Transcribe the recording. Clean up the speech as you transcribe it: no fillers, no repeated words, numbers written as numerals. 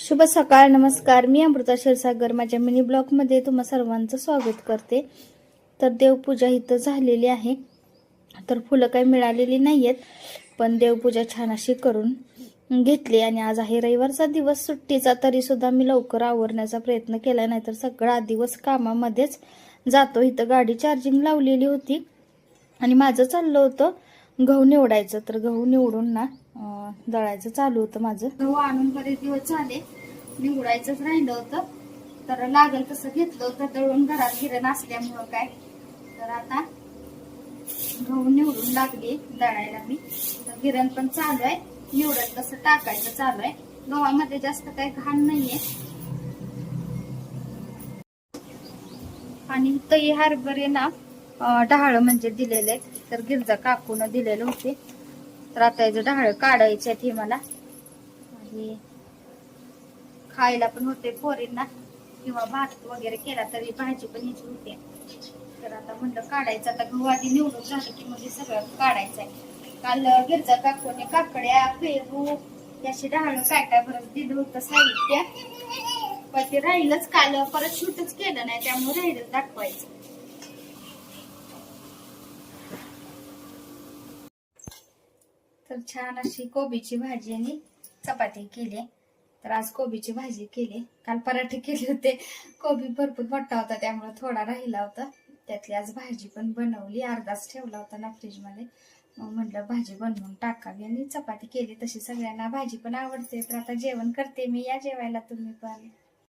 शुभ सकाळ. नमस्कार. मी अमृता क्षीरसागर माझ्या मिनी ब्लॉग मध्ये तुम्हा सर्वांचं स्वागत करते. तर देवपूजा इथं झालेली आहे. तर फुलं काही मिळालेली नाहीयेत, पण देवपूजा छान अशी करून घेतली. आणि आज आहे रविवारचा दिवस सुट्टीचा, तरी सुद्धा मी लवकर आवरण्याचा प्रयत्न केला, नाहीतर सगळा दिवस कामामध्येच जातो. इथं गाडी चार्जिंग लावलेली होती आणि माझं चाललं होतं गहू निवडायचं. तर गहू निवडून ना दळायचं चालू होतं माझं. गहू आणून बरेच दिवस झाले, निवडायचंच राहिलं होतं. तर लागल तसं घेतलं होतं दळून, घरात गिरण असल्यामुळं काय. तर आता गहू निवडून लागले दळायला मी. तर गिरण पण चालू आहे, निवडत तसं टाकायचं चालू आहे. गव्हामध्ये जास्त काही घाण नाहीये. आणि इथं हरभरे ना डहाळ म्हणजे दिलेले, तर गिरजा काकून दिलेले होते. तर आता याचं डहाळ काढायचे आहेत हे मला, आणि खायला पण होते पोरींना, किंवा भात वगैरे केला तरी भाजी पण ह्याची होते. तर आता म्हणलं काढायचं. आता गहू आधी निवडून झालं की म्हणजे सगळं काढायचं आहे. काल गिरजा काकूने काकड्या, पेरू याशी डहाळ काय काय बरंच दिलं होतं साहित्य, पण ते राहीलच. काल परत शूटच केलं नाही, त्यामुळे राहीलच दाखवायचं. तर छान अशी कोबीची भाजी आणि चपाती केली. तर आज कोबीची भाजी केली. काल पराठे केले होते, कोबी भरपूर मोठा होता त्यामुळे थोडा राहिला होता. त्यातली आज भाजी पण बनवली, अर्धाच ठेवला होता ना फ्रीज मध्ये. मग म्हटलं भाजी बनवून टाकावी आणि चपाती केली. तशी सगळ्यांना भाजी पण आवडते. तर आता जेवण करते मी, या जेवायला तुम्ही पण.